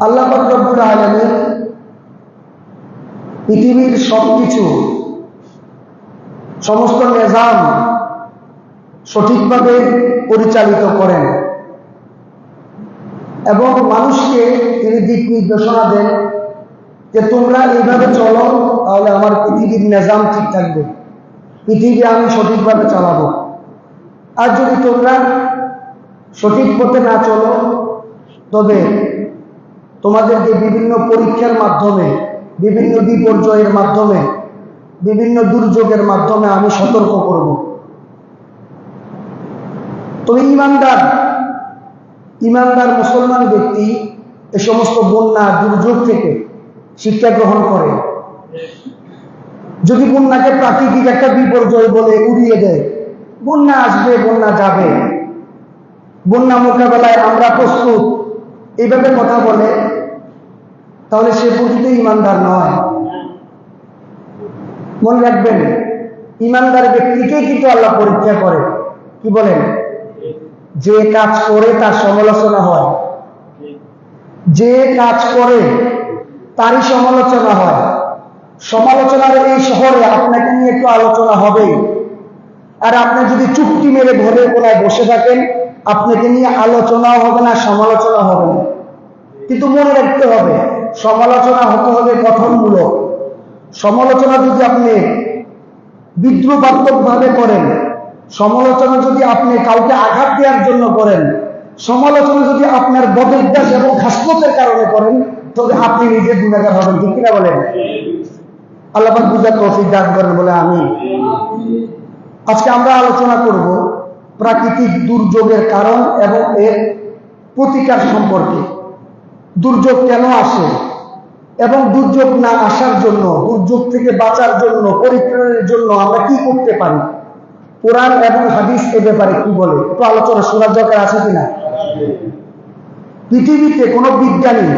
আল্লাহ পাক রব্বুল আলামিন পৃথিবীর সবকিছু, সমস্ত নিজাম সঠিকভাবে পরিচালিত করেন এবং মানুষকে তিনি দিক নির্দেশনা দেন যে তোমরা এইভাবে চলো, তাহলে আমার পৃথিবীর নিজাম ঠিক থাকবে, পৃথিবী আমি সঠিকভাবে চালাবো। আর যদি তোমরা সঠিক পথে না চলো, তবে তোমাদেরকে বিভিন্ন পরীক্ষার মাধ্যমে, বিভিন্ন বিপর্যয়ের মাধ্যমে, বিভিন্ন দুর্যোগের মাধ্যমে আমি সতর্ক করব। তবে ইমানদার মুসলমান ব্যক্তি এ সমস্ত বন্যা দুর্যোগ থেকে শিক্ষা গ্রহণ করে। যদি বন্যাকে প্রাকৃতিক একটা বিপর্যয় বলে উড়িয়ে দেয়, বন্যা আসবে, বন্যা যাবে, বন্যা মোকাবেলায় আমরা প্রস্তুত, এইভাবে কথা বলে, তাহলে সে প্রকৃত ইমানদার নয়। মনে রাখবেন, ইমানদার ব্যক্তিকে কিন্তু আল্লাহ পরীক্ষা করে। কি বলেন? যে কাজ করে তার সমালোচনা হয়, যে কাজ করে তারই সমালোচনা হয়। সমালোচনার এই শহরে আপনাকে নিয়ে একটু আলোচনা হবেই। আর আপনি যদি চুপটি মেরে ঘরের কোনায় বসে থাকেন, আপনাকে নিয়ে আলোচনাও হবে না, সমালোচনা হবে না। কিন্তু মনে রাখতে হবে, সমালোচনা হতে হবে গঠনমূলক। সমালোচনা যদি আপনি বিদ্রুপাত্মক ভাবে করেন, সমালোচনা যদি আপনি কাউকে আঘাত দেওয়ার জন্য করেন, সমালোচনা যদি আপনার বদঅভ্যাস এবং খাসলতের কারণে করেন, তবে আপনি নিজে গুনাহগার হবেন। ঠিক কিনা বলেন? আল্লাহ পাক বুঝার তৌফিক দান করেন বলে আমি। আজকে আমরা আলোচনা করব প্রাকৃতিক দুর্যোগের কারণ এবং এর প্রতিকার সম্পর্কে। দুর্যোগ কেন আসে এবং দুর্যোগ না আসার জন্য, দুর্যোগ থেকে বাঁচার জন্য, পরিত্রাণের জন্য আমরা কি করতে পারি, কোরআন এবং হাদিস এ ব্যাপারে কি বলে, একটু আলোচনা শোনার দরকার আছে কিনা। পৃথিবীতে কোনো বিজ্ঞানী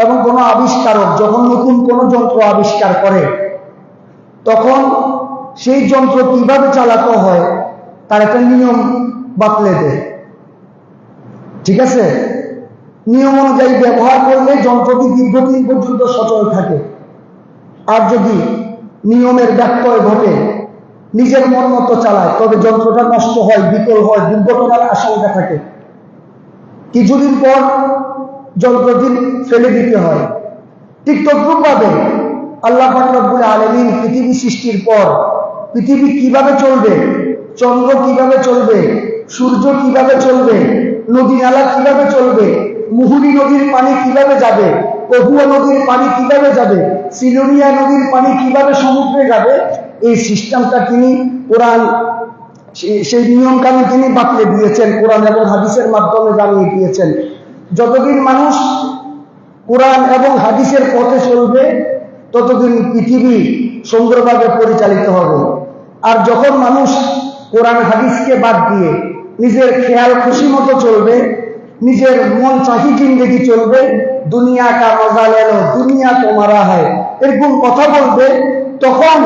এবং কোনো আবিষ্কারক যখন নতুন কোনো যন্ত্র আবিষ্কার করে, তখন সেই যন্ত্র কিভাবে চালাতে হয় তার একটা নিয়ম বাতলে দেয়। ঠিক আছে? নিয়ম অনুযায়ী ব্যবহার করলে যন্ত্রটি দীর্ঘদিন পর্যন্ত সচল থাকে। আর যদি নিয়মের ব্যত্যয় ঘটে, নিজের মন মতো চালায়, তবে যন্ত্রটা নষ্ট হয়, বিকল হয়, দুর্ঘটনার আশঙ্কা থাকে। কিছুদিন পর যন্ত্রটি ফেলে দিতে হয়। ঠিক তদ্রূপভাবে আল্লাহ পাক রব্বুল আলামিন পৃথিবী সৃষ্টির পর পৃথিবী কিভাবে চলবে, চন্দ্র কিভাবে চলবে, সূর্য কিভাবে চলবে, নদী নালা কিভাবে চলবে, মুহুরী নদীর পানি কিভাবে যাবে, কহুয়া নদীর পানি কিভাবে যাবে, সিলোনিয়া নদীর পানি কিভাবে সমুদ্রে যাবে, এই সিস্টেমটা তিনি কোরআন, সেই নিয়ম কানুন তিনি বাতলে দিয়েছেন, কোরআন এবং হাদিসের মাধ্যমে জানিয়ে দিয়েছেন। যতদিন মানুষ কোরআন এবং হাদিসের পথে চলবে, ততদিন পৃথিবী সুন্দরভাবে পরিচালিত হবে। আর যখন মানুষ কোরআন হাদিসকে বাদ দিয়ে নিজের খেয়াল খুশি মতো চলবে, নিজের মন চাহি জিন্দেগি চলবে, দুনিয়া কা মজা লেলো, দুনিয়া তোমারা হয়, এরকম কথা বলবে, তখন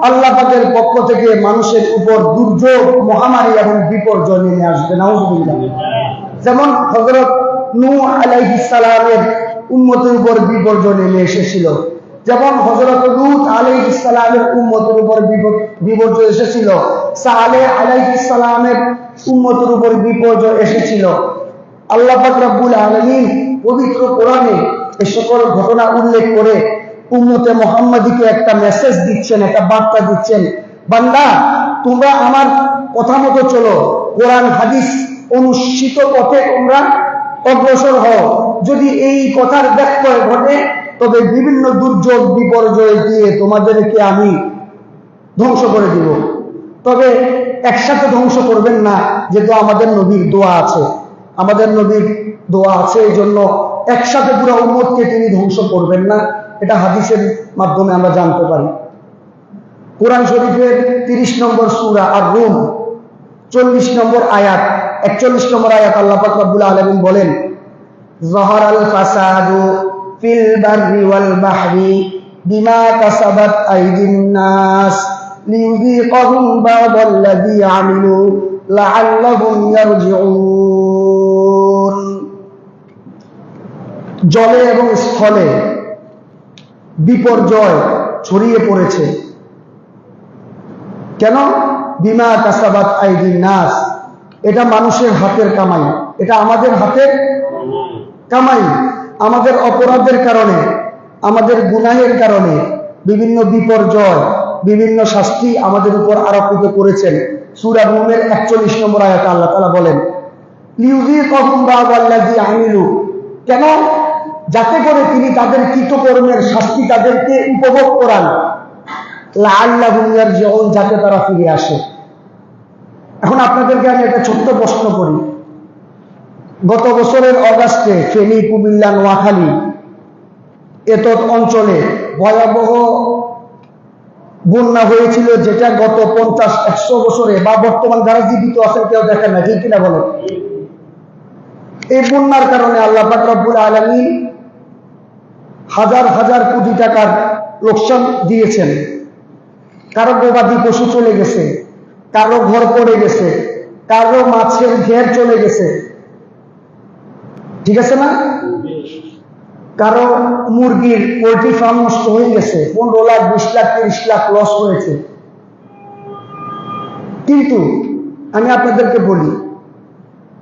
আল্লাহ পাকের পক্ষ থেকে মানুষের উপর দুর্যোগ, মহামারী এবং বিপর্যয় নেমে আসবে। নাউযুবিল্লাহ। যেমন হযরত নূহ আলাইহিস সালামের উম্মতের উপর বিপর্যয় নেমে এসেছিল, যেমন হযরত লূত আলাইহিস সালামের উম্মতের উপর বিপর্যয় এসেছিল, সালেহ আলাইহিস সালামের উম্মতের উপর বিপর্যয় এসেছিল। আল্লাহ পাক রব্বুল আলামিন পবিত্র কোরআনে এই সকল ঘটনা উল্লেখ করে উম্মতে মুহাম্মাদীকে একটা মেসেজ দিচ্ছেন, একটা বার্তা দিচ্ছেন, বান্দা তোমরা আমার কথা মতো চলো, কোরআন হাদিস অনুসৃত পথে তোমরা অগ্রসর হও। যদি এই কথার ব্যত্যয় ঘটে, তবে বিভিন্ন দুর্যোগ বিপর্যয় দিয়ে তোমাদেরকে আমি ধ্বংস করে দিব। তবে একসাথে ধ্বংস করবেন না, যেহেতু আমাদের নবীর দোয়া আছে, আমাদের নবীর দোয়া আছে, এই জন্য একসাথে পুরো উম্মতকে তিনি ধ্বংস করবেন না। এটা হাদিসের মাধ্যমে আমরা জানতে পারি। কোরআন শরীফের 30 নম্বর সূরা আর-রুম 40 নম্বর আয়াত, 41 নম্বর আয়াত আল্লাহ পাক রব্বুল আলামিন বলেন, যাহারাল ফাসাদু ফিল বাররি ওয়াল বাহরি বিমা কাসাবাত আইদিন নাস লিযীকাহুম বা'দাল্লাযী আমিলু লাআল্লাহুম ইয়ারজিউন। জলে এবং স্থলে বিপর্যয় ছড়িয়ে পড়েছে। কেন? বিমা কাসাবাত আইদিন নাস, এটা মানুষের হাতের কামাই, এটা আমাদের হাতের কামাই। আমাদের অপরাধের কারণে, আমাদের গুনাহের কারণে বিভিন্ন বিপর্যয়, বিভিন্ন শাস্তি আমাদের উপর আরোপিত করেছেন। সূরা রুমের 41 নম্বর আয়াতে আল্লাহ তাআলা বলেন, লিউযীকাহুম বা'দাল্লাযী আমিলু, কেন? যাতে করে তিনি তাদের কৃতকর্মের শাস্তি তাদেরকে উপভোগ করান, লাআল্লাহুম ইয়ারজিউন, যাতে তারা ফিরে আসে। এখন আপনাদেরকে আমি একটা ছোট্ট প্রশ্ন করি। গত বছরের অগাস্টে ফেনী, কুমিল্লা, নোয়াখালী এতদ অঞ্চলে ভয়াবহ বন্যা হয়েছিল, যেটা গত 50-100 বছরে বা বর্তমান যারা জীবিত আছেন কেউ দেখেন না, ঠিক কিনা বলেন? এই বন্যার কারণে আল্লাহ পাক রব্বুল আলামিন হাজার হাজার কোটি টাকার লোকসান দিয়েছেন। কারো গবাদি পশু চলে গেছে, কারো ঘর পড়ে গেছে, কারো মাছের ঘের চলে গেছে, ঠিক আছে না? কারো মুরগির পোল্ট্রি ফার্ম নষ্ট হয়ে গেছে, 15 লাখ, 20 লাখ, 30 লাখ লস হয়েছে। কিন্তু আমি আপনাদেরকে বলি,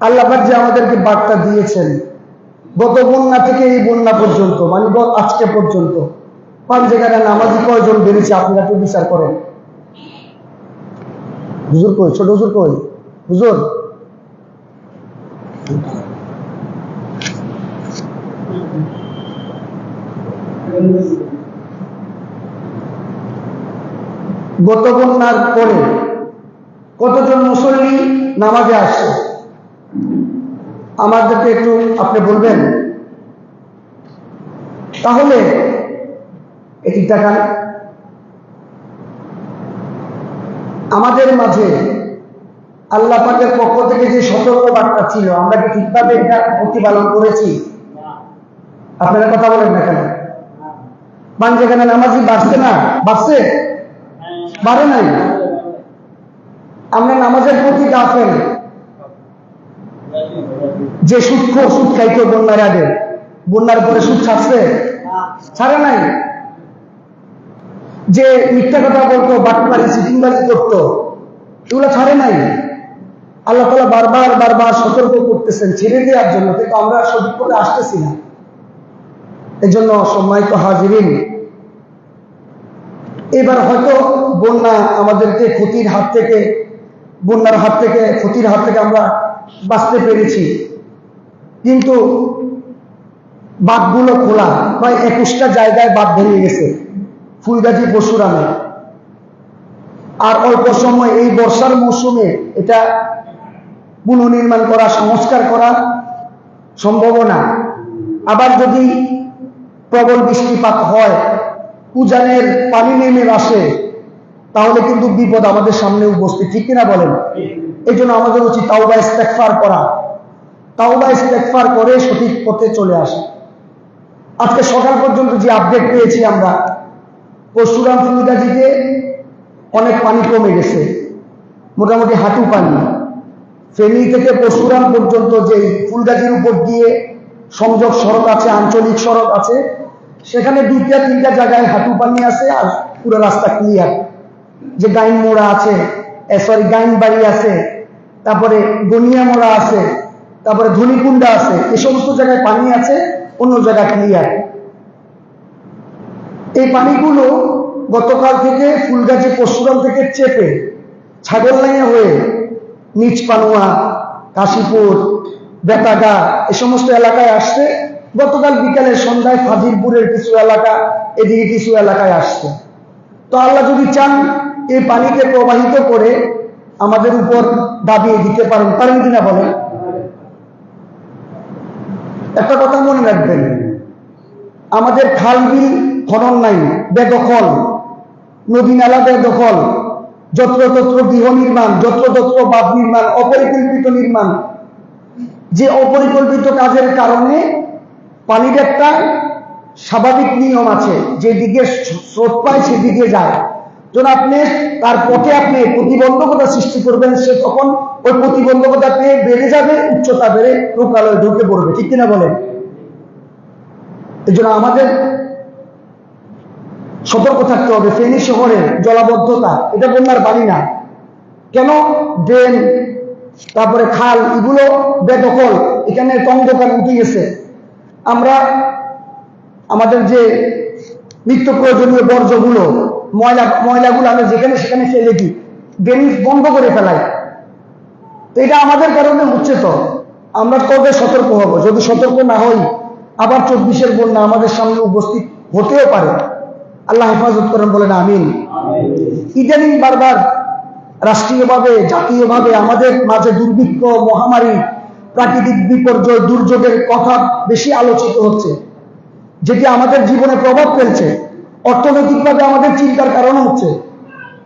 আল্লাহ পাক যে আমাদেরকে বার্তা দিয়েছেন, গত বন্যা থেকে এই বন্যা পর্যন্ত, মানে আজকে পর্যন্ত পাঞ্জেগারা নামাজি কয়জন বেড়েছে আপনারা একটু বিচার করেন। হুজুর কই? ছোট হুজুর কই? হুজুর গত বন্যার পরে কতজন মুসল্লি নামাজে আসছে আমাদেরকে একটু আপনি বলবেন? তাহলে এটি দেখান আমাদের মাঝে আল্লাহ পাকের পক্ষ থেকে যে সতর্ক বার্তা ছিল, আমরা কি ঠিকভাবে এটা প্রতিপালন করেছি? আপনারা কথা বলেন না কেন? পাঞ্জেখানে নামাজি বাড়ছে না? বাড়ছে? বাড়ে নাই? আমরা নামাজের প্রতি গাফেল। যে সুদ খাইতো বন্যার আগে, বন্যার পরে সুদ ছাড়ছে? ছাড়ে নাই। যে মিথ্যা কথা বলতো, বাটপারি, চিটিংবাজি করতো, এগুলো ছাড়ে নাই। আল্লাহ তাআলা বারবার বারবার সতর্ক করতেছেন ছেড়ে দেওয়ার জন্য, কিন্তু আমরা সঠিক করে আসতেছি না। এই জন্য সম্মানিত হাজিরিন, এবার হয়তো বন্যা আমাদেরকে বন্যার হাত থেকে ক্ষতির হাত থেকে আমরা বাঁচতে পেরেছি, কিন্তু বাঁধগুলো খোলা, প্রায় 21টা জায়গায় বাঁধ ভেঙে গেছে ফুলগাজী পরশুরামে। আর অল্প সময় এই বর্ষার মৌসুমে এটা পুনর্নির্মাণ করা, সংস্কার করা সম্ভব না। আবার যদি প্রবল বৃষ্টিপাত হয়, উজানের পানি নেমে আসে, তাহলে কিন্তু বিপদ আমাদের সামনে উপস্থিত, ঠিক কিনা বলেন? এই জন্য আমাদের উচিত তাওবা ইস্তেগফার করা, তাওবা ইস্তেগফার করে সঠিক পথে চলে আসা। আজকে সকাল পর্যন্ত যে আপডেট পেয়েছি আমরা, পরশুরাম ফুলগাজীতে অনেক পানি কমে গেছে, মোটামুটি হাঁটু পানি। ফেনী থেকে পরশুরাম পর্যন্ত যে ফুলগাজীর উপর দিয়ে সংযোগ সড়ক আছে, আঞ্চলিক সড়ক আছে, সেখানে 2-3টা জায়গায় হাঁটু পানি আছে, আর পুরো রাস্তা ক্লিয়ার। যে গাইন মোড়া আছে, গাইন বাড়ি আছে, তারপরে গনিয়া মোড়া আছে, তারপরে ধনিকুণ্ডা আছে, এই সমস্ত জায়গায় পানি আছে, অন্য জায়গায় ক্লিয়ার। এই পানিগুলো গতকাল থেকে ফুলগাজী পরশুরাম থেকে চেপে ছাগলনাইয়া হয়ে নিচ পানুয়া, কাশীপুর, বেতাগা এই সমস্ত এলাকায় আসছে। গতকাল বিকালে সন্ধ্যায় ফাজিলপুরের কিছু এলাকা, এদিকে কিছু এলাকায় আসছে। তো আল্লাহ যদি চান এই পানিকে প্রবাহিত করে আমাদের উপর দাবিয়ে দিতে পারেন কিনা বলেন? একটা কথা মনে রাখবেন, আমাদের খাল বিল খনন নাই, বেদখল, নদী নালা বেদখল, যত্রতত্র গৃহ নির্মাণ, যত্রতত্র বাঁধ নির্মাণ, অপরিকল্পিত নির্মাণ। যে অপরিকল্পিত কাজের কারণে পানির একটা স্বাভাবিক নিয়ম আছে, যেদিকে স্রোত পায় সেদিকে যায়। যখন আপনি তার পথে আপনি প্রতিবন্ধকতা সৃষ্টি করবেন, সে তখন ওই প্রতিবন্ধকতা পেয়ে বেড়ে যাবে, উচ্চতা বেড়ে লোকালয়ে ঢুকে পড়বে, ঠিক কিনা বলেন? এই জন্য আমাদের সতর্ক থাকতে হবে। ফেনী শহরে জলাবদ্ধতা, এটা বন্যার পানি না, কেন ড্রেন তারপরে খাল এগুলো বেদখল, এখানে টং দোকান উঠে গেছে। আমরা আমাদের যে নিত্য প্রয়োজনীয় বর্জ্যগুলো ময়লাগুলো আমরা যেখানে সেখানে ফেলে দিই, ড্রেনেজ বন্ধ করে ফেলাই। তো এটা আমাদের কারণে হচ্ছে। তো আমরা কবে সতর্ক হব? যদি সতর্ক না হই আবার 24-এর বন্যা আমাদের সামনে উপস্থিত হতেও পারে। আল্লাহ হেফাজত করেন, বলেন আমিন। ইদানিং বারবার রাষ্ট্রীয়ভাবে জাতীয়ভাবে আমাদের মাঝে দুর্ভিক্ষ, মহামারী, প্রাকৃতিক বিপর্যয়, দুর্যোগের কথা বেশি আলোচিত হচ্ছে, যেটি আমাদের জীবনে প্রভাব ফেলছে। অর্থনৈতিকভাবে আমাদের চিন্তার কারণ হচ্ছে,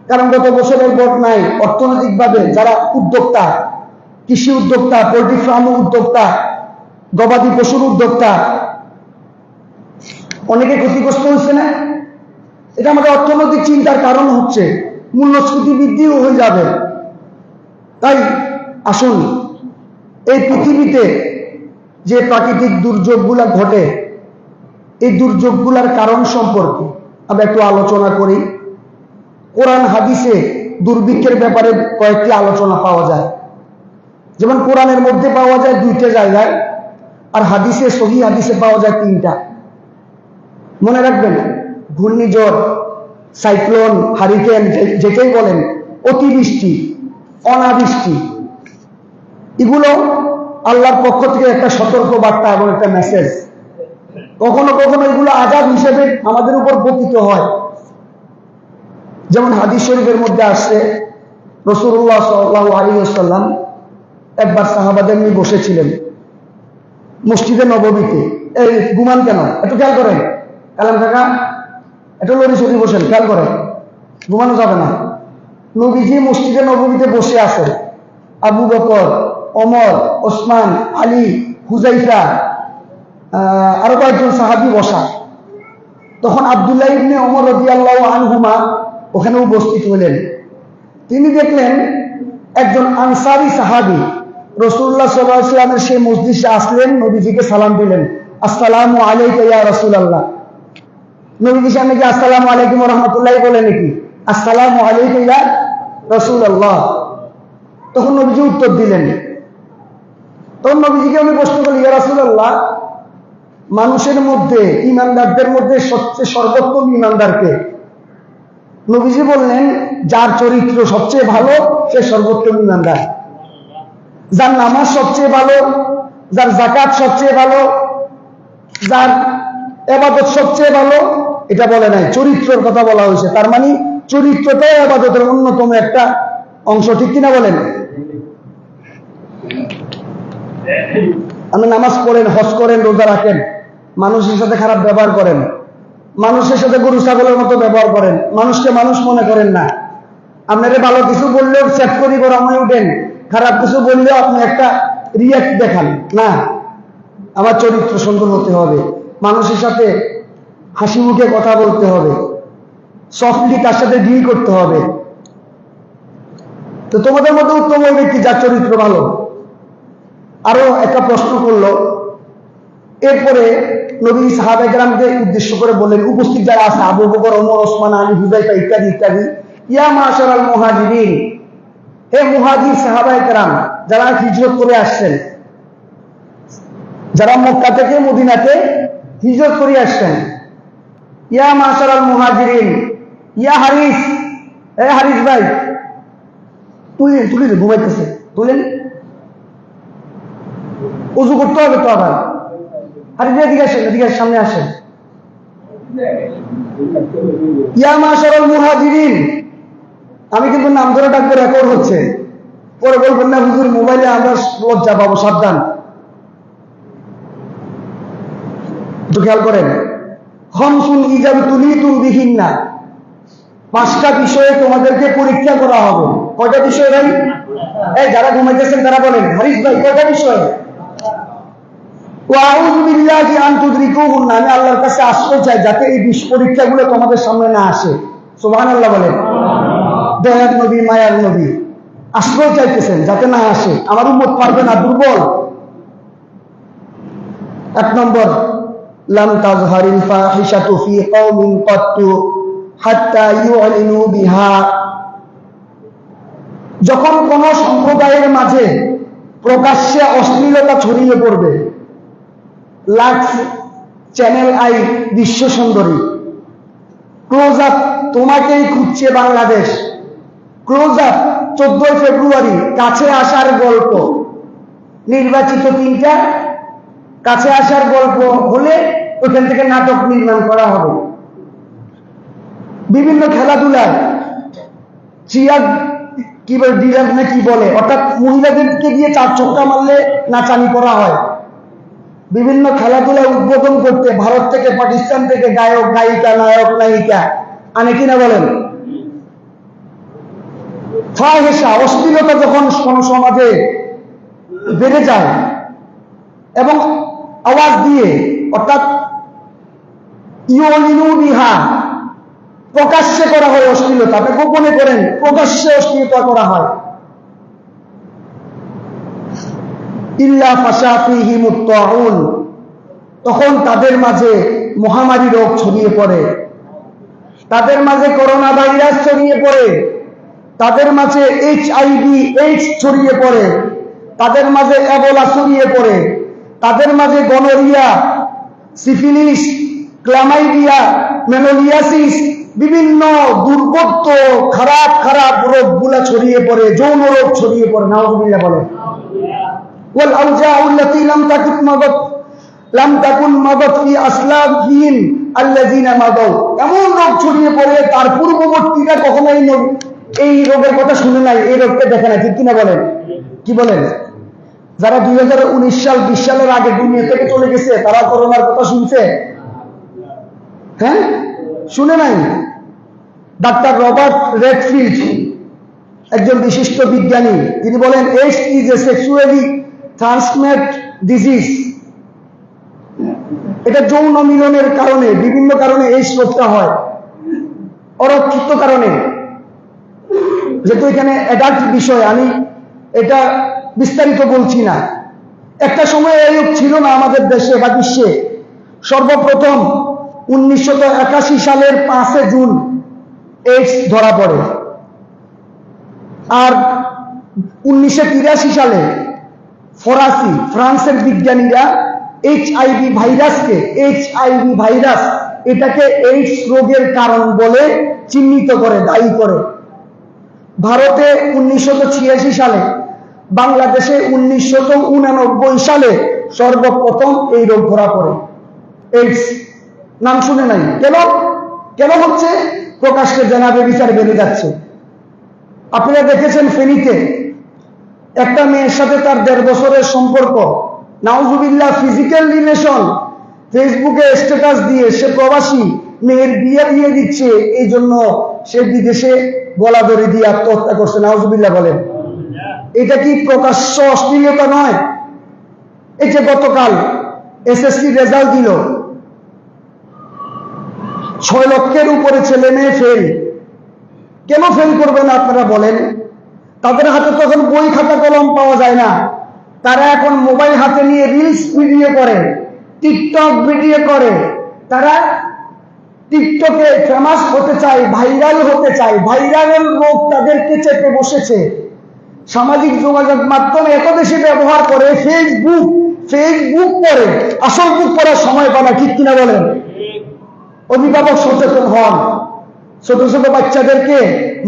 কারণ গত বছরের বন্যায় অর্থনৈতিকভাবে যারা উদ্যোক্তা, কৃষি উদ্যোক্তা, পোল্ট্রি ফার্ম উদ্যোক্তা, গবাদি পশুর উদ্যোক্তা, অনেকে ক্ষতিগ্রস্ত হচ্ছে না? এটা আমাদের অর্থনৈতিক চিন্তার কারণ হচ্ছে। মূল্যস্ফীতি বৃদ্ধিও হয়ে যাবে। তাই আসুন, এই পৃথিবীতে যে প্রাকৃতিক দুর্যোগগুলা ঘটে, এই দুর্যোগগুলার কারণ সম্পর্কে আমরা একটু আলোচনা করি। কোরআন হাদিসে দুর্ভিক্ষের ব্যাপারে কয়েকটি আলোচনা পাওয়া যায়। যেমন কোরআনের মধ্যে পাওয়া যায় 2টা জায়গায়, আর হাদিসে, সহিহ হাদিসে পাওয়া যায় 3টা। মনে রাখবেন, ঘূর্ণিঝড়, সাইক্লোন, হারিকেন, যেটাই বলেন, অতিবৃষ্টি, অনাবৃষ্টি, এগুলো আল্লাহর পক্ষ থেকে একটা সতর্ক বার্তা এবং একটা মেসেজ। কখনো কখনো এগুলো আযাব হিসেবে আমাদের উপর পতিত হয়। যেমন হাদিস শরীফের মধ্যে আসছে, রাসূলুল্লাহ সাল্লাল্লাহু আলাইহি ওয়াসাল্লাম একবার সাহাবাদের নিয়ে বসেছিলেন মসজিদে নববীতে। এই ঘুমান কেন? একটু খেয়াল করেন কালাম কাকা, একটু লড়ি সরি বসেন, খেয়াল করেন, ঘুমানো যাবে না। নবীজি মসজিদে নববীতে বসে আছেন, আবু বকর, ওমর, ওসমান, আলী, হুজাইফা, আরো কয়েকজন সাহাবী বসা। তখন আব্দুল্লাহ ইবনে ওমর রাদিয়াল্লাহু আনহুমা ওখানে উপস্থিত হলেন। তিনি দেখলেন একজন আনসারী সাহাবী রাসূলুল্লাহ সাল্লাল্লাহু আলাইহি ওয়াসাল্লামের সেই মজলিসে আসলেন, নবীজিকে সালাম দিলেন, আসসালামু আলাইকা ইয়া রাসূলুল্লাহ। নবীজির সামনে কি আসসালামু আলাইকুম ওয়া রাহমাতুল্লাহ বলে নাকি? আসসালামু আলাইকা ইয়া রাসূলুল্লাহ। তখন নবীজি উত্তর দিলেন। তখন নবীজিকে আমি প্রশ্ন করলাম, ইয়া রাসূলুল্লাহ, মানুষের মধ্যে, ঈমানদারদের মধ্যে সবচেয়ে সর্বোত্তম ঈমানদার কে? নবীজি বললেন, যার চরিত্র সবচেয়ে ভালো সে সর্বোত্তম ঈমানদার। যার নামাজ সবচেয়ে ভালো, যার যাকাত সবচেয়ে ভালো, যার ইবাদত সবচেয়ে ভালো, এটা বলে নাই, চরিত্রের কথা বলা হয়েছে। তার মানে চরিত্রটাই ইবাদতের অন্যতম একটা অংশ, ঠিক কিনা বলেন? আপনি নামাজ পড়েন, হজ করেন, রোজা রাখেন, মানুষের সাথে খারাপ ব্যবহার করেন, মানুষের সাথে গরু ছাগলের মতো ব্যবহার করেন, মানুষকে মানুষ মনে করেন না। আপনারা ভালো কিছু বললেও চেক করি গরম হয়ে উঠেন, খারাপ কিছু বললেও আপনি একটা রিয়াক্ট দেখান না। আমার চরিত্র সুন্দর হতে হবে, মানুষের সাথে হাসি মুখে কথা বলতে হবে, সফটলি তার সাথে ডিল করতে হবে। তো তোমাদের মধ্যে উত্তম ওই ব্যক্তি যার চরিত্র ভালো। আরো একটা প্রশ্ন করলো। এরপরে নবী সাহাবায়ে কেরামকে উদ্দেশ্য করে বললেন, উপস্থিত যারা আছে, আবু বকর, ওমর, ওসমান, আলী, হুযায়ফা ইত্যাদি ইত্যাদি, ইয়া মাশারাল মুহাজিরিন, হে মুহাজির সাহাবায়ে কেরাম যারা হিজরত করে আসছেন, যারা মক্কা থেকে মদিনাতে হিজরত করে আসছেন, ইয়া মাশারাল মুহাজিরিন, ইয়া হারিস, এ হারিস ভাই, তুলেন তুলেন, ঘুমাইতেছে, তুলেন, উযু করতে হবে তো আবার। হারিস ভাই এদিকে আসেন, এদিকে সামনে আসেন। ইয়া মাশারাল মুহাজিরিন, আমি কিন্তু নাম ধরে ডাকবো, রেকর্ড হচ্ছে, পরে বলবেন না হুজুর মোবাইলে আমরা লজ্জা পাবো, সাবধান। একটু খেয়াল করেন, খামসুন ইযা তুলিতুম বিহিন্না, 5টা বিষয়ে তোমাদেরকে পরীক্ষা করা হবে। কয়টা বিষয় ভাই? এই যারা ঘুমাইতেছেন তারা বলেন, হারিস ভাই কয়টা বিষয়? ওয়া আউযু বিল্লাহি আন তুদরিকুহুন্না, আমি আল্লাহর কাছে আশ্রয় চাই যাতে এই পরীক্ষাগুলো তোমাদের সামনে না আসে। সুবহানাল্লাহ বলেন। দয়ার নবী, মায়ার নবী আশ্রয় চাইতেছেন যাতে না আসে, আমার উম্মত পারবে না, দুর্বল। 1 নম্বর, লাম তাজহারিল ফাহিশাতু ফি কওমিন কাত্তু হাত্তা ইউ'লিনু বিহা। যখন কোন সম্প্রদায়ের মাঝে প্রকাশ্যে অশ্লীলতা ছড়িয়ে পড়বে, লাক্স, চ্যানেল আই, বিশ্ব সুন্দরী, ক্লোজ আপ, তোমাকেই খুঁজছে বাংলাদেশ, ক্লোজ আপ, 14 ফেব্রুয়ারি, কাছে আসার গল্প, নির্বাচিত 3টা কাছে আসার গল্প হলে ওখান থেকে নাটক নির্মাণ করা হবে। বিভিন্ন খেলাধুলায় চিয়ার কি বলে, ডিলার না কি বলে, অর্থাৎ মহিলাদেরকে দিয়ে 4 ছক্কা মারলে নাচানি করা হয়। বিভিন্ন খেলাধুলা উদ্বোধন করতে ভারত থেকে, পাকিস্তান থেকে গায়ক গায়িকা, নায়ক নায়িকা আনে কিনা বলেন। ফাহিশা, অশ্লীলতা যখন কোন সমাজে বেড়ে যায় এবং আওয়াজ দিয়ে, অর্থাৎ ইউ'লিনু বিহা, প্রকাশ্যে করা হয় অশ্লীলতা, আপনি গোপনে করেন, প্রকাশ্যে অশ্লীলতা করা হয়, ইল্লা ফাশা ফীহিমুত তাউন, তখন তাদের মাঝে মহামারী রোগ ছড়িয়ে পড়ে, তাদের মাঝে করোনা ভাইরাস ছড়িয়ে পড়ে, তাদের মাঝে HIV AIDS ছড়িয়ে পড়ে, তাদের মাঝে এবোলা ছড়িয়ে পড়ে, তাদের মাঝে গনোরিয়া, সিফিলিস, ক্লামাইডিয়া, মেনোলিয়াসিস, বিভিন্ন দুর্গত খারাপ খারাপ রোগগুলা ছড়িয়ে পড়ে, যৌন রোগ ছড়িয়ে পড়ে। নাউযুবিল্লাহ বলে। ওয়াল আউজাউ আল্লাতী লাম তাকুন মাদাত ফি আসলাফিহিম আল্লাযীনা মাদাউ, এমন রোগ ছড়িয়ে পড়ে তার পূর্ববর্তীরা কখনোই এই রোগের কথা শুনে নাই, এই রোগকে দেখে না, ঠিক কিনা বলেন? কি বলেন? যারা 2019 সাল 20 সালের আগে দুনিয়া থেকে চলে গেছে তারা করোনার কথা শুনছে? হ্যাঁ, শুনে নাই। ডাক্তার রবার্ট রেডফিল্ড, একজন বিশিষ্ট বিজ্ঞানী, তিনি বলেন AIDS is a sexually transmitted disease. এটা যৌন মিলনের কারণে, বিভিন্ন কারণে এইডস রোগটা হয়, অরক্ষিত কারণে। যেহেতু এখানে অ্যাডাল্ট বিষয়, আমি এটা বিস্তারিত বলছি না। একটা সময় এই রোগ ছিল না আমাদের দেশে বা বিশ্বে। সর্বপ্রথম 1981 সালের 5 জুন এইডস ধরা পড়ে, আর 1983 সালে ফ্রান্সের বিজ্ঞানীরা HIV ভাইরাস এটাকে এইডস রোগের কারণ বলে চিহ্নিত করে, দায়ী করে। ভারতে 1986 সালে, বাংলাদেশে 1989 সালে সর্বপ্রথম এই রোগ ধরা পড়ে, এইডস। নাম শুনে নাই? কেন হচ্ছে? প্রকাশ্যে জেনাবে বিচার বেড়ে যাচ্ছে। আপনারা দেখেছেন ফেনীতে একটা মেয়ের সাথে তার 1.5 বছরের সম্পর্ক, নাউযুবিল্লাহ, ফিজিক্যাল রিলেশন, ফেসবুকে স্ট্যাটাস দিয়ে সে প্রবাসী, মেয়ের বিয়ে দিয়ে দিচ্ছে, এই জন্য সে বিদেশে গলা ধরে দিয়ে আত্মহত্যা করছে। নাউযুবিল্লাহ বলেন। এটা কি প্রকাশ্য অশ্লীলতা নয়? এই যে গতকাল SSC রেজাল্ট দিল, 6 লক্ষের উপরে ছেলে মেয়ে ফেল। কেন ফেল করবে না আপনারা বলেন? তাদের হাতে তখন বই খাতা কলম পাওয়া যায় না, তারা এখন মোবাইল হাতে নিয়ে রিলস ভিডিও করে, টিকটক ভিডিও করে, তারা টিকটকে ফেমাস হতে চায়, ভাইরাল হতে চায়। ভাইরালের রোগ তাদেরকে চেপে বসেছে। সামাজিক যোগাযোগ মাধ্যমে এত বেশি ব্যবহার করে, ফেসবুক করে, আসল বুক করার সময় পায় না, ঠিক কিনা বলেন? অভিভাবক সচেতন হন। ছোট ছোট বাচ্চাদেরকে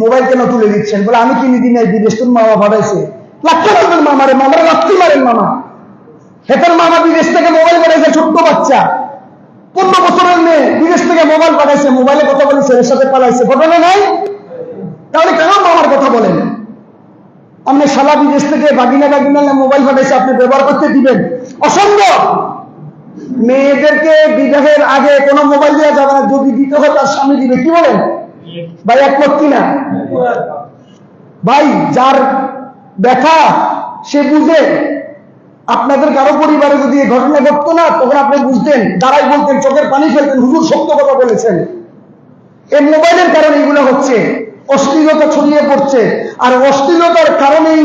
মোবাইল কেন তুলে দিচ্ছেন? বলে আমি কিনে দিন, বিদেশ তোর মামা পাঠাইছে। লাগতে পারবেন মামারে, মামারা লাগতে পারেন মামা। হেতার মামা বিদেশ থেকে মোবাইল পাঠাইছে, ছোট্ট বাচ্চা 15 বছরের মেয়ে বিদেশ থেকে মোবাইল পাঠাইছে, মোবাইলে কথা বলে ছেলের সাথে পালাইছে, ঘটনা নাই? তাহলে কেন মামার কথা বলেন? আপনি শালা বিদেশ থেকে বাগিনা মোবাইল পাঠাইছে, আপনি ব্যবহার করতে দিবেন? অসম্ভব। মেয়েদেরকে বিবাহের আগে কোনো মোবাইল দেওয়া যাবে না, যদি দিতে হয় তার স্বামী দিবে। কি বলেন ভাই, একমত কিনা? ভাই, যার ব্যথা সে বুঝে। আপনাদের কারো পরিবারে যদি এই ঘটনা ঘটতো না, তখন আপনি বুঝতেন, দাঁড়াই বলতেন, চোখের পানি ফেলতেন, হুজুর সত্য কথা বলেছেন। এই মোবাইলের কারণে এগুলো হচ্ছে, অশ্লীলতা ছড়িয়ে পড়ছে। আর অশ্লীলতার কারণেই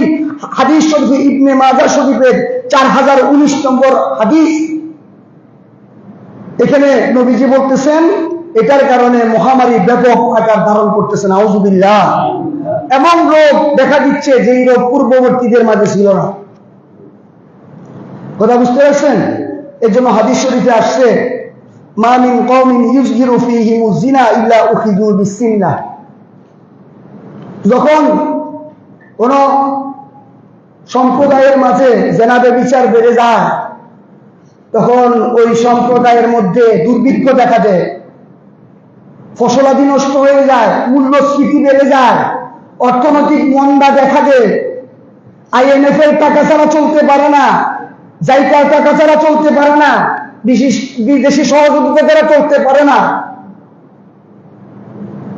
হাদিস শরীফ, ইবনে মাজাহ শরীফের 4019 নম্বর হাদিস, এখানে নবীজি বলতেছেন এটার কারণে মহামারী ব্যাপক আকার ধারণ করতেছেন, আউযুবিল্লাহ। এমন রোগ দেখা দিচ্ছে যে এই রোগ পূর্ববর্তীদের মাঝে ছিল না। কথা বুঝতে পারছেন? এর জন্য হাদিস শরীফে আসছে, মা মিন কওমিন ইউযহিরু ফীহিমুজ জিনা ইল্লা উখিযু বিসসিন্নাহ। যখন কোন সম্প্রদায়ের মাঝে জেনা ব্যভিচার বেড়ে যায়, তখন ওই সম্প্রদায়ের মধ্যে দুর্ভিক্ষ দেখা দেয়, ফসলাদি নষ্ট হয়ে যায়, মূল্যস্ফীতি বেড়ে যায়, অর্থনৈতিক মন্দা দেখা দেয়, IMF এর টাকা ছাড়া চলতে পারে না, জাইকার টাকা ছাড়া চলতে পারে না, বিদেশি সহযোগিতা দ্বারা চলতে পারে না।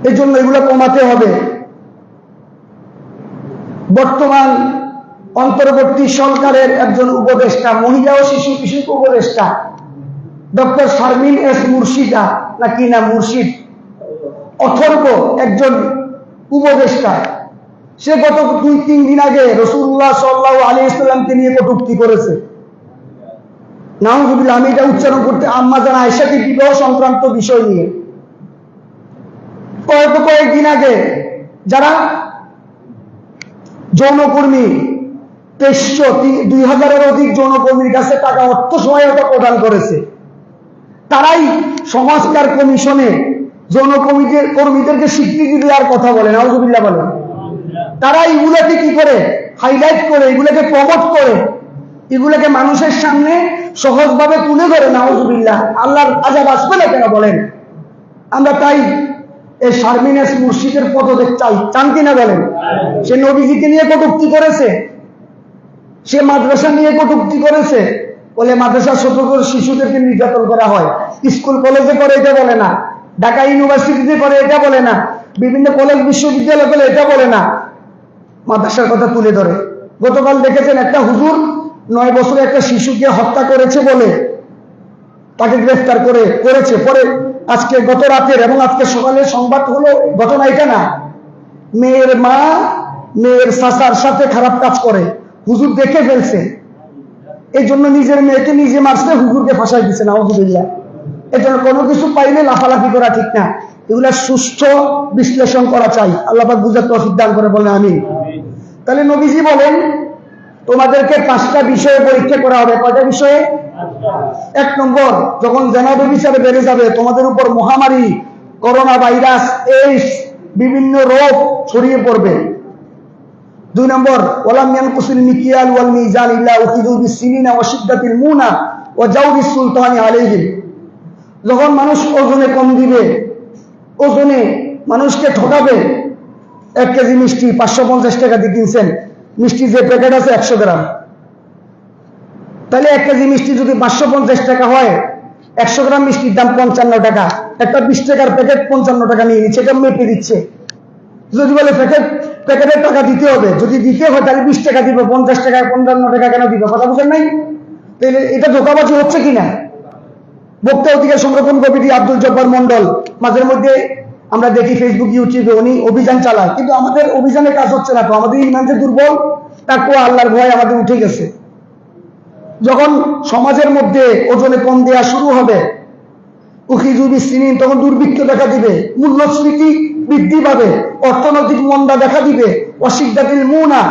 এই জন্য এগুলো কমাতে হবে। বর্তমান অন্তর্বর্তী সরকারের একজন উপদেষ্টা, মহিলা ও শিশু বিষয়ক উপদেষ্টা ডক্টর শারমিন এস মুর্শিদা, নাকি না মুর্শিদ অথর্ব, একজন উপদেষ্টা, সে গত 2-3 দিন আগে রাসূলুল্লাহ সাল্লাল্লাহু আলাইহি ওয়াসাল্লামকে নিয়ে কটূক্তি করেছে। নাউযুবিল্লাহ, আমি এটা উচ্চারণ করতে আম্মা জান আয়েশাকে বিবাহ সংক্রান্ত বিষয় নিয়ে কয়েকদিন আগে যারা যৌনকর্মী 2000-এর অধিক যৌনকর্মীর কাছে টাকা অর্থ সহায়তা প্রদান করেছে, তারাই সংস্কার কমিশনে যৌনকর্মীদেরকে স্বীকৃতি দেওয়ার কথা বলে, নাউযুবিল্লাহ বলে। তারা এগুলোকে কি করে হাইলাইট করে, এগুলোকে প্রমোট করে, এগুলোকে মানুষের সামনে সহজভাবে তুলে ধরে, নাউযুবিল্লাহ। আল্লাহর আযাব আসবে না কেন বলেন? আমরা তাই এই শারমিন এস মুর্শিদের পদত্যাগ চাই, চান কিনা বলেন? সে নবীজিকে নিয়ে কটূক্তি করেছে, সে মাদ্রাসা নিয়ে কটূক্তি করেছে, বলে মাদ্রাসা ছোট শিশুদেরকে নির্যাতন করা হয়, স্কুল কলেজে করে এটা বলে না, ঢাকা ইউনিভার্সিটিতে করে এটা বলে না, বিভিন্ন কলেজ বিশ্ববিদ্যালয় করে এটা বলে না, মাদ্রাসার কথা তুলে ধরে। গতকাল দেখেছেন একটা হুজুর 9 বছরের একটা শিশুকে হত্যা করেছে বলে তাকে গ্রেফতার করেছে। পরে আজকে গত রাতের এবং আজকে সকালের সংবাদ হলো ঘটনা এটা না, মেয়ের মা মেয়ের চাচার সাথে খারাপ কাজ করে, হুজুর দেখে ফেলছে, এই জন্য নিজের মেয়েকে নিজে মারছে, হুজুরকে ফাঁসাই দিচ্ছে, নাউযুবিল্লাহ। এই জন্য কোনো কিছু পাইলে লাফালাফি করা ঠিক না, এগুলা সুষ্ঠু বিশ্লেষণ করা চাই। আল্লাহ পাক বুঝার তৌফিক দান করে, বলেন আমিন। তাহলে নবীজি বলেন তোমাদেরকে 5টা বিষয়ে পরীক্ষা করা হবে। কয়টা বিষয়ে? 1 নম্বর, যখন জেনা ব্যভিচারে বেড়ে যাবে, তোমাদের উপর মহামারী, করোনা ভাইরাস, এইডস, বিভিন্ন রোগ ছড়িয়ে পড়বে। 2 নম্বর, ওয়ালাম ইয়ানকুসিল মিকিয়াল ওয়াল মিজান ইল্লা উখিযু বিসসিনিনা ওয়া শিদ্দাতিল মুনা ওয়া জাওরিস সুলতানি আলাইহিম। যখন মানুষ ওজনে কম দিবে, ওজনে মানুষকে ঠকাবে, 1 কেজি মিষ্টি 550 টাকা দিয়ে কিনছেন, মিষ্টি যে প্যাকেট আছে 100 গ্রাম, তাহলে 1 কেজি মিষ্টি যদি 550 টাকা হয়, 100 গ্রাম মিষ্টির দাম 55 টাকা, একটা 20 টাকার প্যাকেট 55 টাকা নিয়ে নিচ্ছে, এটা মেপে দিচ্ছে। যদি বলে প্যাকেটের টাকা দিতে হবে, যদি দিতে হয় তাহলে 20 টাকা দিবে, 50 টাকা 55 টাকা কেন দিবে? কথা বুঝেন নাই? তাহলে এটা ধোঁকাবাজি হচ্ছে কিনা? বক্তা অধিকার সংরক্ষণ কমিটি আব্দুল জব্বার মন্ডল, মাঝে মধ্যে আমরা দেখি ফেসবুক ইউটিউবে উনি অভিযান চালায়, কিন্তু আমাদের অভিযানের কাজ হচ্ছে না। তো আমাদের ইমান যে দুর্বল, তাকওয়া আল্লাহর ভয় আমাদের উঠে গেছে। যখন সমাজের মধ্যে ওজনে কম দেওয়া শুরু হবে, উখিযু বিসসিনিন, তখন দুর্ভিক্ষ দেখা দিবে, মূল্যস্ফীতি বৃদ্ধি পাবে, অর্থনৈতিক মন্দা দেখা দিবে, ওয়া শিদ্দাতিল মুনা,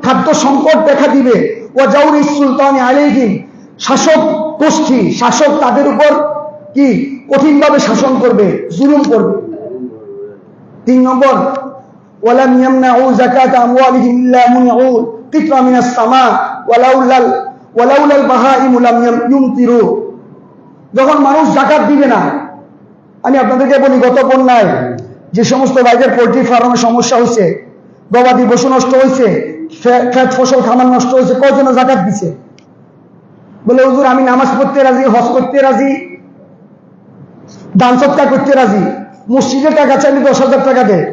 খাদ্য সংকট দেখা দিবে, ওয়া জাওরিস সুলতানি আলাইহিম, শাসক গোষ্ঠী, শাসক তাদের উপর কি কঠিনভাবে শাসন করবে, জুলুম করবে। 3 নম্বর, ওয়ালাম ইয়ামনাউ যাকাতা আমওয়ালিহিম ইল্লা মুনউ কিতরা মিনাস সামা ওয়ালাউলাল বাহাইমু লাম ইউমতিরু। যখন মানুষ যাকাত দিবে না, আমি আপনাদেরকে বলি, গত বন্যায় যে সমস্ত ভাইদের পোল্ট্রি ফার্মে সমস্যা হয়েছে, গবাদি পশু নষ্ট হয়েছে, খেত ফসল খামার নষ্ট হয়েছে, কয়জন যাকাত দিছে? বলে হুজুর আমি নামাজ পড়তে রাজি, হজ করতে রাজি, দান সৎকার করতে রাজি, মসজিদে টাকা চাইলে 10,000 টাকা দেয়,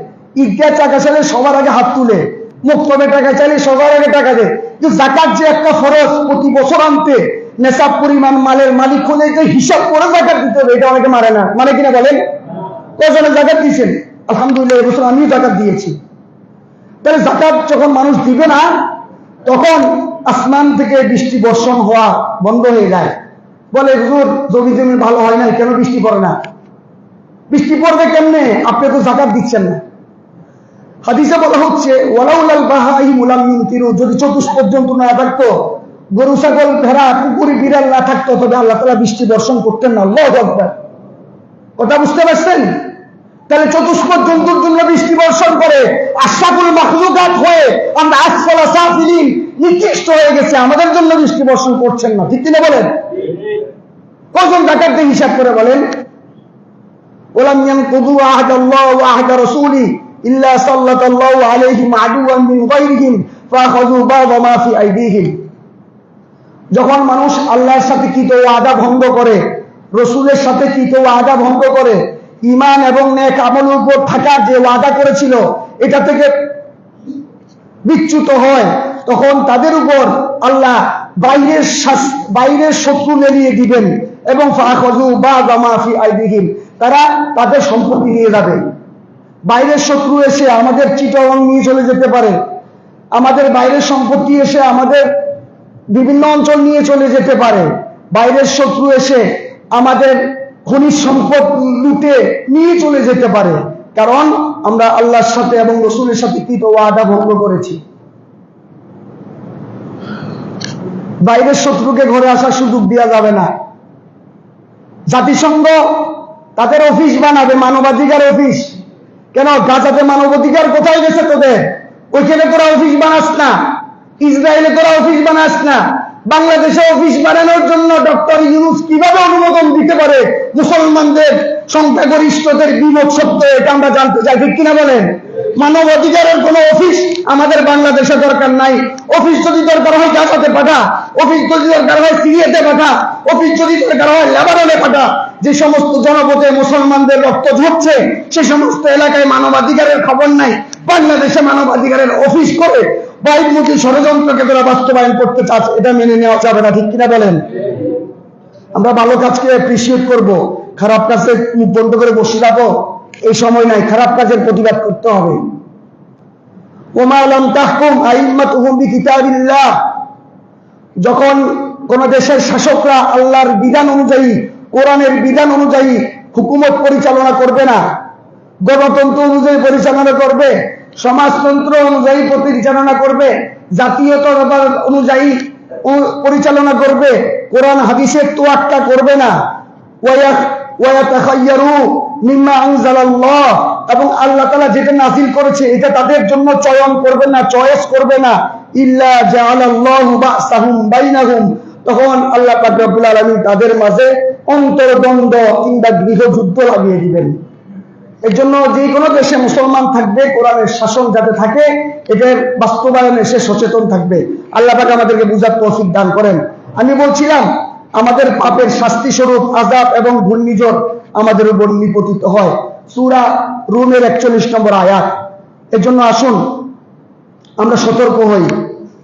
ঈদগাহ টাকা চাইলে সবার আগে হাত তুলে, মুক্তবে টাকা চাইলে সবার আগে টাকা দেয়। কিন্তু যাকাত যে একটা ফরজ, প্রতি বছর আনতে নেশাব পরিমাণ মালের মালিক হলে যে হিসাব করে যাকাত দিতে হবে, এটা অনেকে মানে না। মানে কিনা বলেন? কজনে যাকাত দিয়েছেন? আলহামদুলিল্লাহ, এবছর আমিও যাকাত দিয়েছি। তাহলে যাকাত যখন মানুষ দিবে না, তখন আসমান থেকে বৃষ্টি বর্ষণ হওয়া বন্ধ হয়ে যায়, বলে হুজুর জমি জমি ভালো হয় না, কেন বৃষ্টি পড়ে না? বৃষ্টি পড়বে কেমনে? আপনি তো যাকাত দিচ্ছেন না। হাদিসে বলা হচ্ছে ওয়ালাউলাল বাহাইমু লাম ইউতিরু, যদি চতুষ্পদ জন্তু না থাকতো, গরু ছাগল ভেড়া কুকুর বিড়াল না থাকতো, তবে আল্লাহ তাআলা বৃষ্টি বর্ষণ করতেন না। আল্লাহু আকবার। কথা বুঝতে পারছেন? তাহলে চতুষ্পদ জন্তুর জন্য বৃষ্টি বর্ষণ করে, আশরাফুল মাখলুকাত হয়ে আমরা আসফালা সাফিলিন নিকৃষ্ট হয়ে গেছে, আমাদের জন্য বৃষ্টি বর্ষণ করছেন না। ঠিক কিনা বলেন? কজন জাকাত দিয়ে হিসাব করে বলেন? ওয়ালাম ইয়ানকুদু আহাদাল্লাহ ওয়া আহাদা রাসূলি ইল্লা সাল্লাল্লাহু আলাইহিম আদুওয়ান মিন গায়রিহিম ফাখাযু বা'দা মা ফি আইদিহিম। যখন মানুষ আল্লাহর সাথে কৃত ওয়াদা ভঙ্গ করে, রসুলের সাথে কৃত ওয়াদা ভঙ্গ করে, ঈমান এবং নেক আমলের উপর থাকা যে ওয়াদা করেছিল এটা থেকে বিচ্যুত হয়, তখন তাদের উপর আল্লাহ বাইরের শত্রু লেলিয়ে দিবেন এবং ফাখাযু বা'দা মা ফি আইদিহিম, তারা তাদের সম্পত্তি নিয়ে যাবে। বাইরের শত্রু এসে আমাদের চিটাগাং নিয়ে চলে যেতে পারে, আমাদের বাইরের সম্পত্তি এসে আমাদের বিভিন্ন অঞ্চল নিয়ে চলে যেতে পারে, বাইরের শত্রু এসে আমাদের খনিজ সম্পদ লুটে নিয়ে চলে যেতে পারে, কারণ আমরা আল্লাহর সাথে এবং রসুলের সাথে কৃত ওয়াদা ভঙ্গ করেছি। বাইরের শত্রুকে ঘরে আসার সুযোগ দেওয়া যাবে না। জাতিসংঘ তাদের অফিস বানাবে, মানবাধিকার অফিস। কেন? গাজাতে মানবাধিকার কোথায় গেছে তোদের? ওইখানে তোরা অফিস বানাস না, ইসরায়েলে তোরা অফিস বানাস না। বাংলাদেশে অফিস বানানোর জন্য ডক্টর ইউনূস কিভাবে অনুমোদন দিতে পারে মুসলমানদের সংখ্যাগরিষ্ঠদের বিমত সত্য? এটা আমরা জানতে চাই। ঠিক কিনা বলেন? মানব অধিকারের কোন অফিস আমাদের বাংলাদেশে দরকার নাই। অফিস যদি দরকার হয় গাজাতে পাঠা, অফিস যদি দরকার হয় সিরিয়াতে পাঠা, অফিস যদি দরকার হয় লেবাননে পাঠা। যে সমস্ত জনপদে মুসলমানদের রক্ত ঝরছে সে সমস্ত এলাকায় মানবাধিকারের খবর নাই, বাংলাদেশে মানবাধিকারের অফিস করে বাইরমুখী ষড়যন্ত্রকে তারা বাস্তবায়ন করতে চাচ্ছে, এটা মেনে নেওয়া যাবে না। ঠিক কিনা বলেন? আমরা ভালো কাজকে অ্যাপ্রিসিয়েট করব, খারাপ কাজে মুখ বন্ধ করে বসে যাবো এই সময় নাই, খারাপ কাজের প্রতিবাদ করতে হবে। ওমা লাম তাহকুম আইম্মাতুহুম বিকিতাবিল্লাহ, যখন কোন দেশের শাসকরা আল্লাহর বিধান অনুযায়ী, কোরআনের বিধান অনুযায়ী হুকুমত পরিচালনা করবে না, গণতন্ত্র অনুযায়ী পরিচালনা করবে, সমাজতন্ত্র অনুযায়ী পরিচালনা করবে, জাতীয়তা অনুযায়ী পরিচালনা করবে, কোরআন হাদিসের তোয়াক্কা করবে না, ওয়ায়াতাখায়্যারু মিম্মা আনজালাল্লাহ, এবং আল্লাহ তাআলা যেটা নাযিল করেছে এটা তাদের জন্য চয়ন করবে না, চয়েস করবে না, ইল্লা জাআলাল্লাহু বা'সাহুম বাইনাহুম, তখন আল্লাহ পাক রব্বুল আলামিন তাদের মাঝে অন্তর্দ্বন্দ্ব কিংবা গৃহযুদ্ধ লাগিয়ে দিবেন। এর জন্য যে কোনো দেশে মুসলমান থাকবে, কোরআনের শাসন যাতে থাকে, এটার বাস্তবায়নে সে সচেতন থাকবে। আল্লাহ পাক আমাদেরকে বুঝার তৌফিক দান করেন। আমি বলছিলাম আমাদের পাপের শাস্তি স্বরূপ আযাব এবং ঘূর্ণিঝড় আমাদের উপর নিপতিত হয়। সূরা রুমের 41 নম্বর আয়াত। এর জন্য আসুন আমরা সতর্ক হই।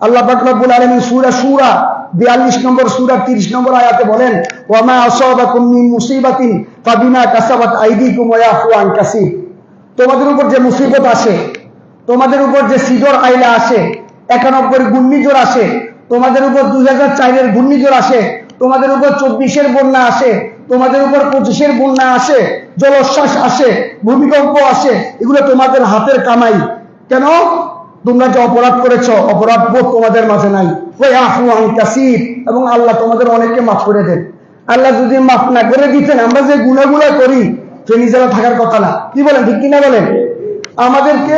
আল্লাহ পাক রব্বুল আলামিন সূরা শুরা 42 নম্বর সূরা 30 নম্বর আয়াতে বলেন, ওয়া মা আসাবাকুম মিন মুসিবাতিন ফাবিমা কাসাবাত আইদিকুম ওয়া ইয়াফু আন কাসীর। তোমাদের উপর যে মুসিবত আসে, তোমাদের উপর যে সিডর আইলা আসে, 91 ঘূর্ণিঝড় আসে, তোমাদের উপর 2004 ঘূর্ণিঝড় আসে, তোমাদের উপর 24 বন্যা আসে, তোমাদের উপর 25 বন্যা আসে, জলোচ্ছ্বাস আসে, ভূমিকম্প আসে, এগুলো তোমাদের হাতের কামাই। কেন? তোমরা যে অপরাধ করেছ, অপরাধ বোধ তোমাদের মাঝে নাই। ওয়া ইয়াফু আন কাসীর, এবং আল্লাহ তোমাদের অনেককে মাফ করে দেন। আল্লাহ যদি মাফ না করে দিতেন, আমরা যে গুনাহগুলো করি ফেনী জেলা থাকার কথা না। কি বলেন? ঠিক কিনা বলেন? আমাদেরকে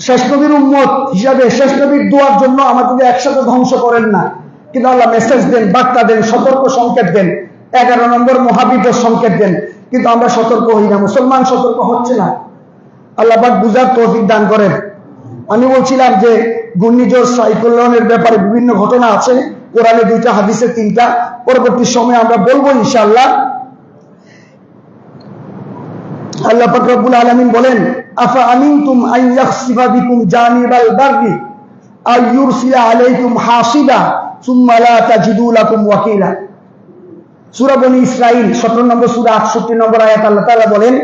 শেষ নবীর উম্মত হিসাবে শেষ নবীর দোয়ার জন্য আমাদেরকে একসাথে ধ্বংস করেন না, কিন্তু আল্লাহ মেসেজ দেন, বার্তা দেন, সতর্ক সংকেত দেন, 11 নম্বর মহাবিপদ সংকেত দেন, কিন্তু আমরা সতর্ক হই না। মুসলমান সতর্ক হচ্ছে না। আল্লাহ পাক বুঝার তৌফিক দান করেন। আমি বলছিলাম যে ঘূর্ণিঝড় সাইক্লোনের ব্যাপারে বিভিন্ন ঘটনা আছে, কোরআনে 2টা, হাদিসে 3টা। পরবর্তী সময়ে আমরা বলবো ইনশাআল্লাহ। আল্লাহ পাক রব্বুল আলামিন বলেন, আফা আমিনতুম আন ইয়াখসিফা বিকুম জানিবাল বাররি আও ইউরসিলা আলাইকুম হাসিবা সুম্মা লা তাজিদু লাকুম ওয়াকিলা। সূরা বনী ইসরাঈল 17 নম্বর সূরা 68 নম্বর আয়াত আল্লাহ তাআলা বলেন,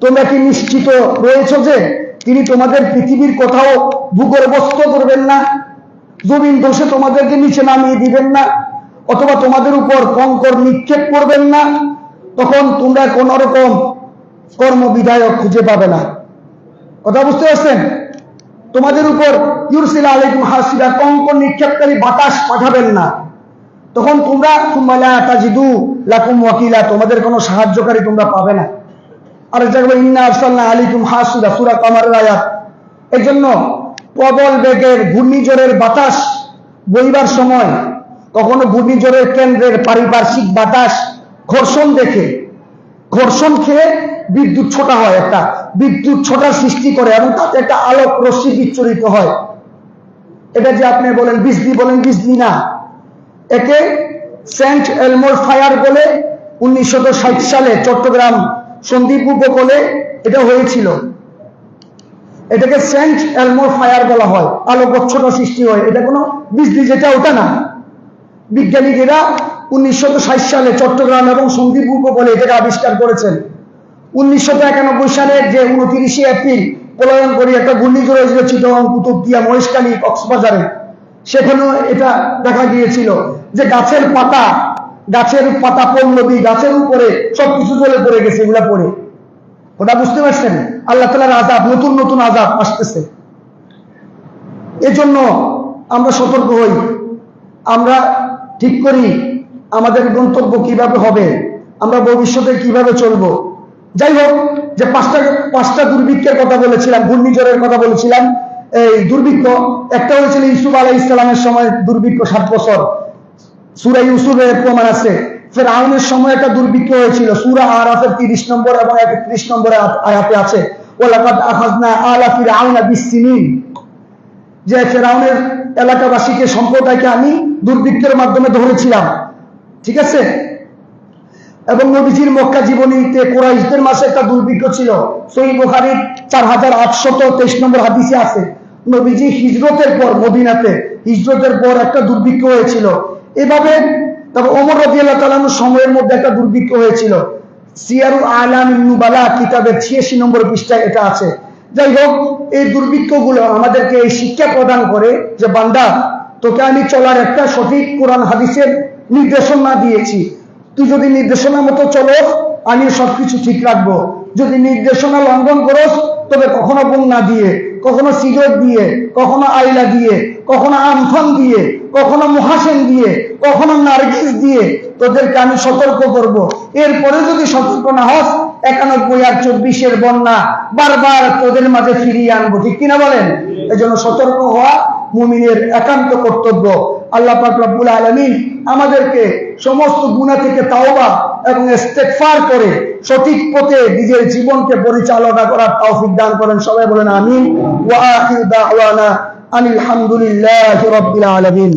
তোমরা কি নিশ্চিত রয়েছে যে তিনি তোমাদের পৃথিবীর কোথাও ভূগর্ভস্থ করবেন না, জমিন ধসে তোমাদেরকে নিচে নামিয়ে দিবেন না, অথবা তোমাদের উপর কঙ্কর নিক্ষেপ করবেন না, তখন তোমরা কোন রকম কর্মবিধায়ক খুঁজে পাবে না। কথা বুঝতে পারছেন? তোমাদের উপর ইউরসিল আলাইকুম হাসিবা, কঙ্কর নিক্ষেপকারী বাতাস পাঠাবেন না, তখন তোমরা সুম্মালা তাজিদু লাকুম ওয়াকিলা, তোমাদের কোনো সাহায্যকারী তোমরা পাবে না। আর জায়গায় ইন্না আরসালনা আলাইকুম হাসিবা, সূরা কামারের আয়াত। এজন্য প্রবল বেগের ঘূর্ণিঝড়ের বাতাস বইবার সময় কখনো ঘূর্ণিঝড়ের কেন্দ্রের পারিপার্শ্বিক বাতাস ঘর্ষণ খেয়ে বিদ্যুৎ ছোটা হয়, একটা বিদ্যুৎ ছোটার সৃষ্টি করে এবং তাতে একটা আলোক রশ্মি বিচ্ছুরিত হয়। এটা যে আপনি বলেন বিজলি, বলেন বিজলি না, একে সেন্ট এলমোর ফায়ার বলে 1960 সালে চট্টগ্রাম সন্দ্বীপ উপকূলে এটা হয়েছিল। এটাকে সেন্ট এলমোর ফায়ার বলা হয়, আলোকচ্ছটা সৃষ্টি হয়। এটা কোনো বিজলি যেটা, ওটা না। বিজ্ঞানীরা 1960 সালে চট্টগ্রাম এবং সন্দ্বীপ উপকূলে এটাকে আবিষ্কার করেছেন। 1991 সালের যে 29 এপ্রিল পলায়ন করে একটা ঘূর্ণিঝড় হয়েছিল চিটাগং, কুতুবদিয়া, মহেশখালী, কক্সবাজারে। সেখানেও এটা দেখা গিয়েছিল যে গাছের পাতা পল্লবী, গাছের উপরে সবকিছু জ্বলে পড়ে গেছে, এগুলা পড়ে। ওটা বুঝতে পারছেন? আল্লাহ তাআলার আযাব, নতুন নতুন আযাব আসতেছে। এজন্য আমরা সতর্ক হই, আমরা ঠিক করি আমাদের গন্তব্য কিভাবে হবে, আমরা ভবিষ্যতে কিভাবে চলবো। যাই হোক, যে পাঁচটা দুর্ভিক্ষের কথা বলেছিলাম, ঘূর্ণিঝড়ের কথা বলেছিলাম। এই দুর্ভিক্ষ একটা হয়েছিল ইউসুফ আলাইহিস সালামের সময় দুর্ভিক্ষ, 7 বছর, সূরা ইউসুফের প্রমাণ আছে। ফেরাউনের সময় একটা দুর্ভিক্ষ হয়েছিল, সূরা আরাফের 30 নম্বর এবং 31 নম্বর আয়াতে আছে, ওয়ালাকাদ আখাযনা আলা ফিরআউনা বিসসিনিন, যে ফেরাউনের এলাকাবাসীকে, সম্প্রদায়কে আমি দুর্ভিক্ষের মাধ্যমে ধরেছিলাম। ঠিক আছে? এবং নবীজির মক্কা জীবনীতে কুরাইশদের মাঝে একটা দুর্ভিক্ষ ছিল, সহিহ বুখারীর 4823 নম্বর হাদিসে আছে। নবীজি হিজরতের পর, মদিনাতে হিজরতের পর একটা দুর্ভিক্ষ হয়েছিল। এভাবে তবে ওমর রাদিয়াল্লাহু তাআলা সময়ের মধ্যে একটা দুর্ভিক্ষ হয়েছিল। সিয়ারু আলামিন নুবালা কিতাবের 86 নম্বর পৃষ্ঠায় এটা আছে। যাই হোক, এই দুর্ভিক্ষগুলো আমাদেরকে এই শিক্ষা প্রদান করে যে বান্দা, তোকে আমি চলার একটা সঠিক কোরআন হাদিসের নির্দেশনা দিয়েছি, তুই যদি নির্দেশনা মতো চলোস আমি সবকিছু ঠিক রাখবো। যদি নির্দেশনা লঙ্ঘন করস, তবে কখনো বন্যা দিয়ে, কখনো সিজর দিয়ে, কখনো আইলা দিয়ে, কখনো আমফান দিয়ে, কখনো মুহাসেন দিয়ে, কখনো নার্গিস দিয়ে তোদেরকে আমি সতর্ক করব। এরপরে যদি সতর্ক না হস, 91 আর 24 বন্যা বারবার তোদের মাঝে ফিরিয়ে আনবো। ঠিক কিনা বলেন? এজন্য সতর্ক হওয়া মুমিনের একান্ত কর্তব্য। আল্লাহ পাক রব্বুল আলামিন আমাদেরকে সমস্ত গুনাহ থেকে তাওবা এবং ইস্তেগফার করে সঠিক পথে নিজের জীবনকে পরিচালনা করার তৌফিক দান করেন। সবাই বলেন আমিন। ওয়া আখিরু দাওয়ানা আনিল হামদুলিল্লাহি রাব্বিল আলামিন।